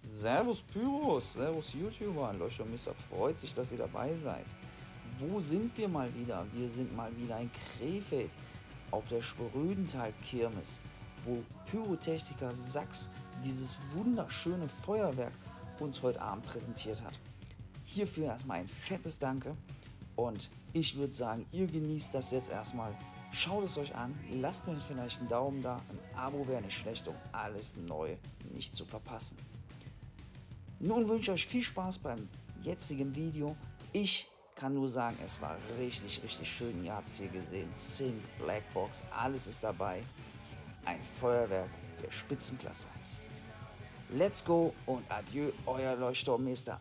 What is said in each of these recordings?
Servus Pyros, Servus YouTuber, Leuchtturm Meester freut sich, dass ihr dabei seid. Wo sind wir mal wieder? Wir sind mal wieder in Krefeld auf der Sprödentalkirmes, wo Pyrotechniker Sachs dieses wunderschöne Feuerwerk uns heute Abend präsentiert hat. Hierfür erstmal ein fettes Danke und ich würde sagen, ihr genießt das jetzt erstmal. Schaut es euch an, lasst mir vielleicht einen Daumen da, ein Abo wäre nicht schlecht, um alles Neue nicht zu verpassen. Nun wünsche ich euch viel Spaß beim jetzigen Video. Ich kann nur sagen, es war richtig schön. Ihr habt es hier gesehen. Zink, Blackboxx, alles ist dabei. Ein Feuerwerk der Spitzenklasse. Let's go und adieu, euer Leuchtturm Meester.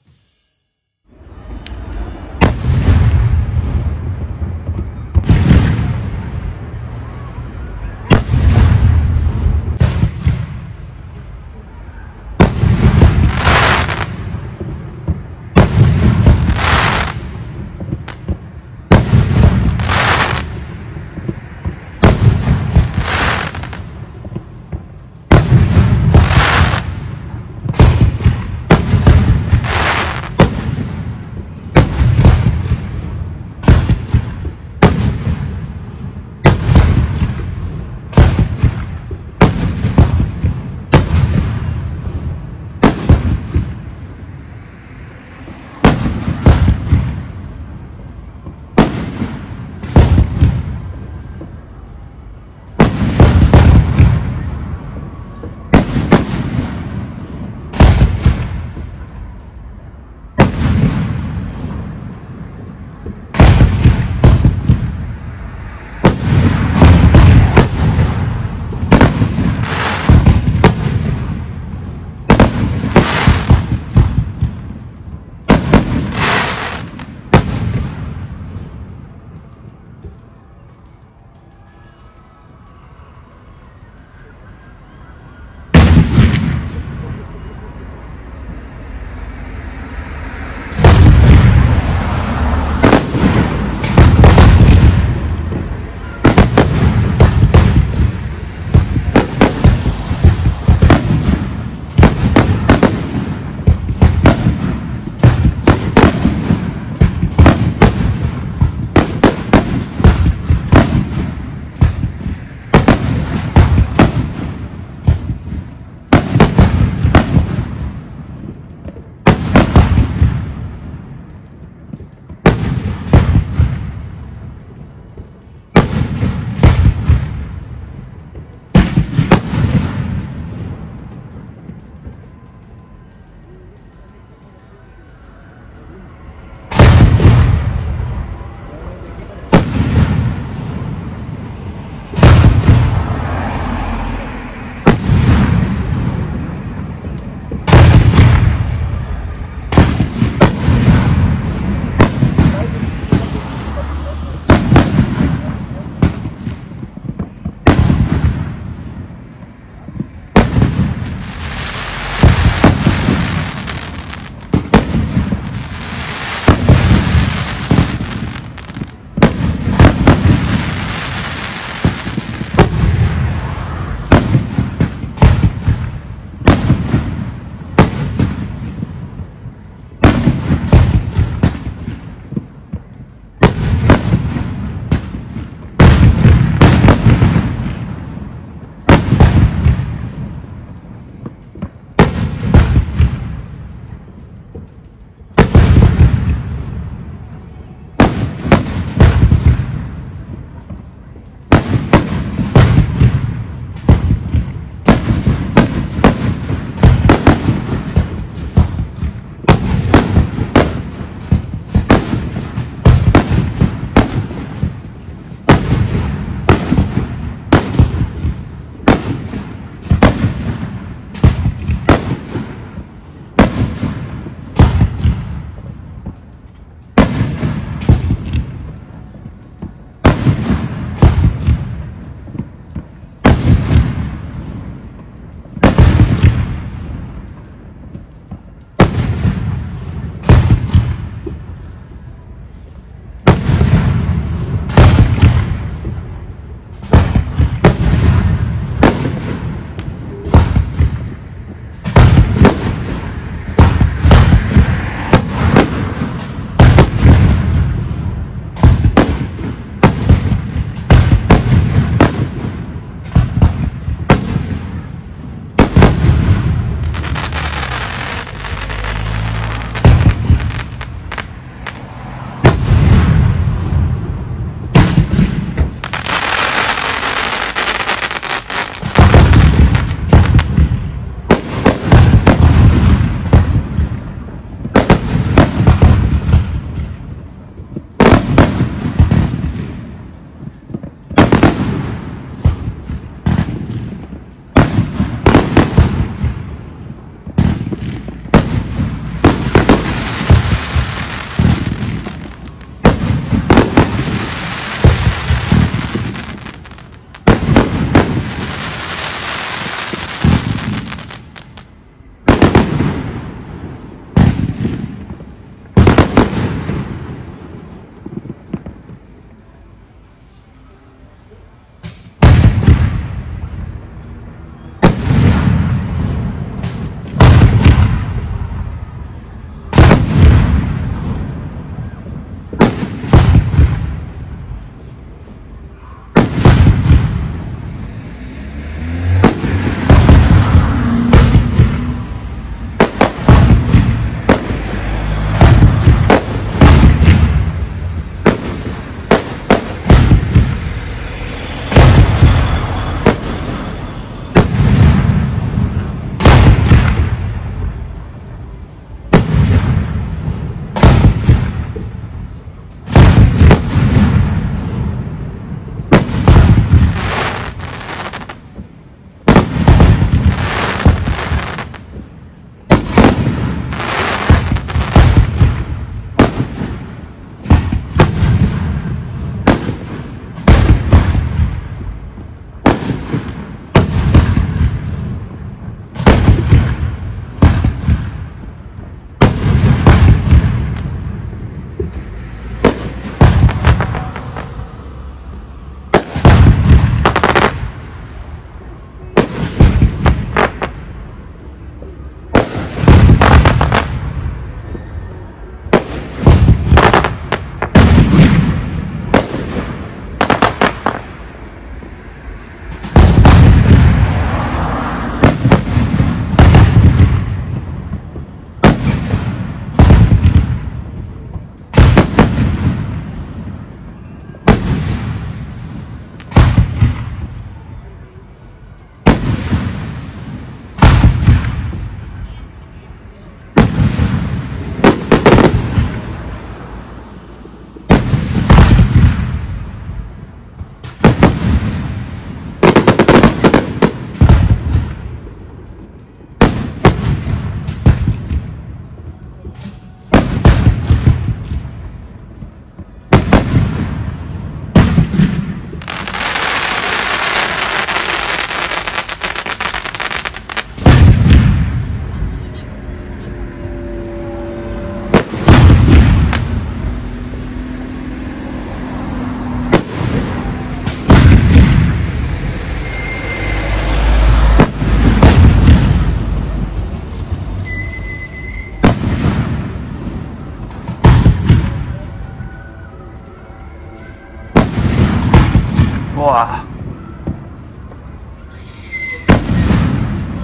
Boah.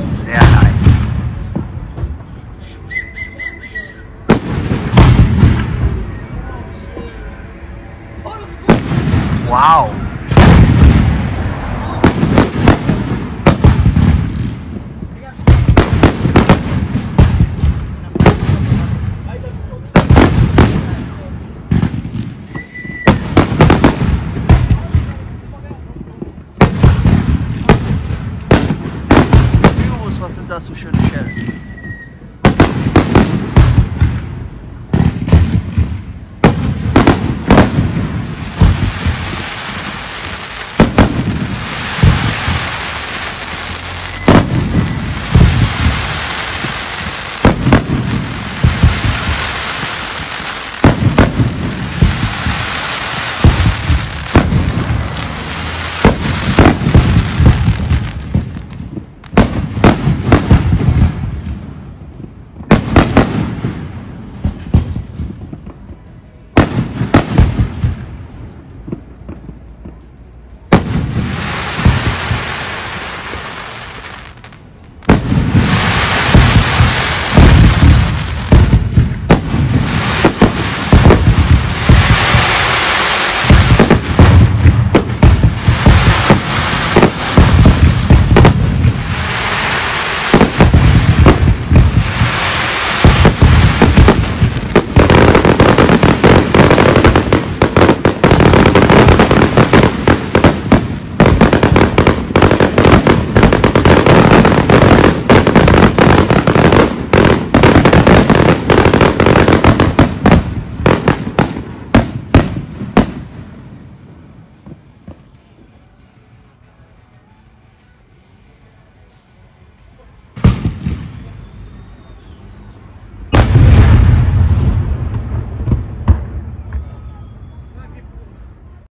Sehr nice. Wow. Was sind das so schöne